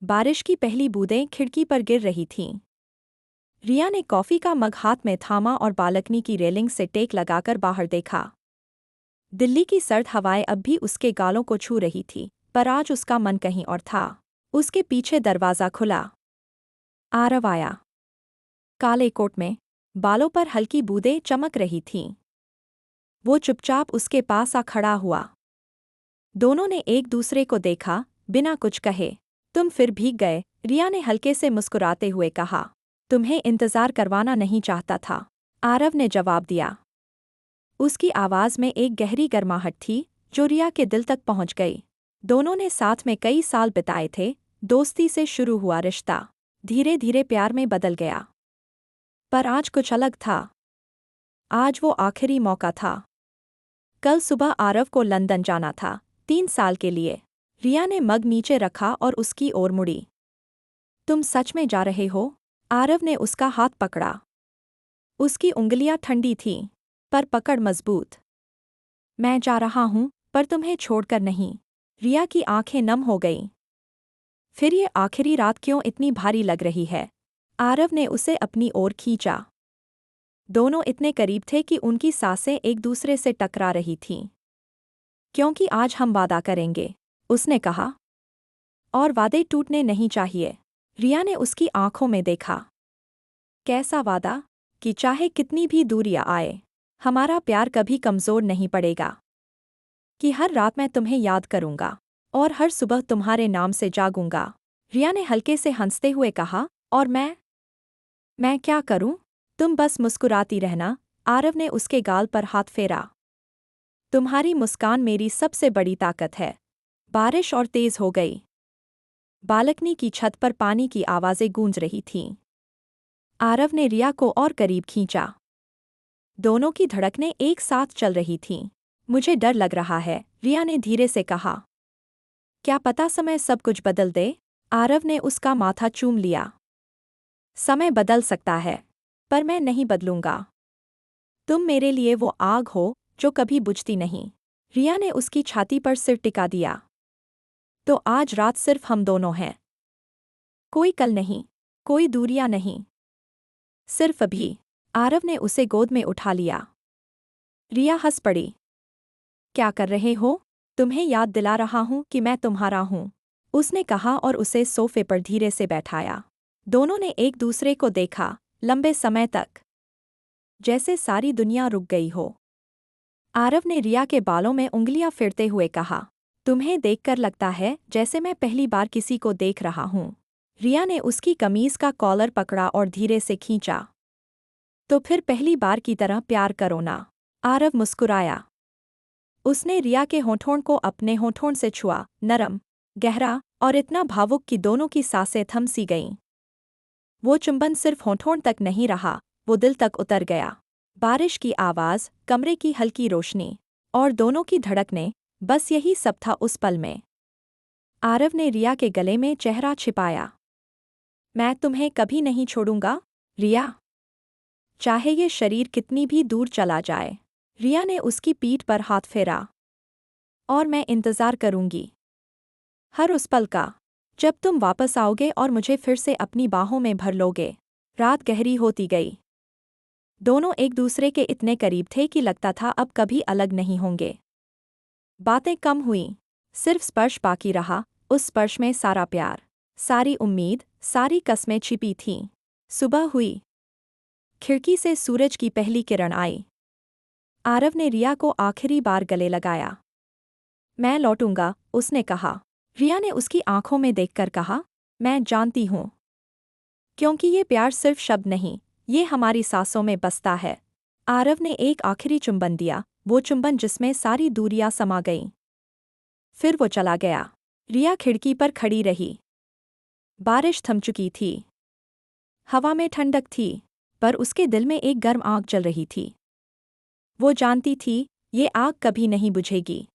बारिश की पहली बूंदें खिड़की पर गिर रही थीं। रिया ने कॉफी का मग हाथ में थामा और बालकनी की रेलिंग से टेक लगाकर बाहर देखा। दिल्ली की सर्द हवाएं अब भी उसके गालों को छू रही थी, पर आज उसका मन कहीं और था। उसके पीछे दरवाज़ा खुला। आरव आया। काले कोट में, बालों पर हल्की बूंदें चमक रही थीं। वो चुपचाप उसके पास आ खड़ा हुआ। दोनों ने एक दूसरे को देखा, बिना कुछ कहे। तुम फिर भीग गए, रिया ने हल्के से मुस्कुराते हुए कहा। तुम्हें इंतजार करवाना नहीं चाहता था, आरव ने जवाब दिया। उसकी आवाज़ में एक गहरी गर्माहट थी, जो रिया के दिल तक पहुंच गई। दोनों ने साथ में कई साल बिताए थे, दोस्ती से शुरू हुआ रिश्ता धीरे धीरे प्यार में बदल गया। पर आज कुछ अलग था। आज वो आखिरी मौका था। कल सुबह आरव को लंदन जाना था, 3 साल के लिए। रिया ने मग नीचे रखा और उसकी ओर मुड़ी। तुम सच में जा रहे हो? आरव ने उसका हाथ पकड़ा। उसकी उंगलियां ठंडी थीं, पर पकड़ मजबूत। मैं जा रहा हूं, पर तुम्हें छोड़कर नहीं। रिया की आंखें नम हो गईं। फिर ये आखिरी रात क्यों इतनी भारी लग रही है? आरव ने उसे अपनी ओर खींचा। दोनों इतने करीब थे कि उनकी सांसें एक दूसरे से टकरा रही थीं। क्योंकि आज हम वादा करेंगे, उसने कहा। और वादे टूटने नहीं चाहिए। रिया ने उसकी आंखों में देखा। कैसा वादा? कि चाहे कितनी भी दूरियां आए, हमारा प्यार कभी कमजोर नहीं पड़ेगा। कि हर रात मैं तुम्हें याद करूंगा और हर सुबह तुम्हारे नाम से जागूंगा। रिया ने हल्के से हंसते हुए कहा। और मैं क्या करूं? तुम बस मुस्कुराती रहना, आरव ने उसके गाल पर हाथ फेरा। तुम्हारी मुस्कान मेरी सबसे बड़ी ताकत है। बारिश और तेज हो गई। बालकनी की छत पर पानी की आवाज़ें गूंज रही थीं। आरव ने रिया को और करीब खींचा। दोनों की धड़कनें एक साथ चल रही थीं। मुझे डर लग रहा है, रिया ने धीरे से कहा। क्या पता समय सब कुछ बदल दे? आरव ने उसका माथा चूम लिया। समय बदल सकता है, पर मैं नहीं बदलूंगा। तुम मेरे लिए वो आग हो जो कभी बुझती नहीं। रिया ने उसकी छाती पर सिर टिका दिया। तो आज रात सिर्फ हम दोनों हैं। कोई कल नहीं, कोई दूरियां नहीं। सिर्फ अभी। आरव ने उसे गोद में उठा लिया। रिया हंस पड़ी। क्या कर रहे हो? तुम्हें याद दिला रहा हूं कि मैं तुम्हारा हूं, उसने कहा और उसे सोफे पर धीरे से बैठाया। दोनों ने एक दूसरे को देखा, लंबे समय तक, जैसे सारी दुनिया रुक गई हो। आरव ने रिया के बालों में उंगलियां फेरते हुए कहा। तुम्हें देखकर लगता है जैसे मैं पहली बार किसी को देख रहा हूं। रिया ने उसकी कमीज का कॉलर पकड़ा और धीरे से खींचा। तो फिर पहली बार की तरह प्यार करो ना। आरव मुस्कुराया। उसने रिया के होठों को अपने होठों से छुआ, नरम, गहरा और इतना भावुक कि दोनों की सांसें थम सी गईं। वो चुंबन सिर्फ होठों तक नहीं रहा, वो दिल तक उतर गया। बारिश की आवाज़, कमरे की हल्की रोशनी और दोनों की धड़कनें, बस यही सब था उस पल में। आरव ने रिया के गले में चेहरा छिपाया। मैं तुम्हें कभी नहीं छोड़ूंगा, रिया। चाहे ये शरीर कितनी भी दूर चला जाए। रिया ने उसकी पीठ पर हाथ फेरा। और मैं इंतज़ार करूंगी। हर उस पल का, जब तुम वापस आओगे और मुझे फिर से अपनी बाहों में भर लोगे। रात गहरी होती गई। दोनों एक दूसरे के इतने करीब थे कि लगता था अब कभी अलग नहीं होंगे। बातें कम हुईं, सिर्फ स्पर्श बाकी रहा, उस स्पर्श में सारा प्यार, सारी उम्मीद, सारी कस्में छिपी थीं। सुबह हुई। खिड़की से सूरज की पहली किरण आई। आरव ने रिया को आखिरी बार गले लगाया। मैं लौटूंगा, उसने कहा। रिया ने उसकी आंखों में देखकर कहा। मैं जानती हूँ। क्योंकि ये प्यार सिर्फ शब्द नहीं, ये हमारी सांसों में बसता है। आरव ने एक आखिरी चुंबन दिया, वो चुंबन जिसमें सारी दूरियां समा गईं। फिर वो चला गया। रिया खिड़की पर खड़ी रही। बारिश थम चुकी थी। हवा में ठंडक थी, पर उसके दिल में एक गर्म आग जल रही थी। वो जानती थी, ये आग कभी नहीं बुझेगी।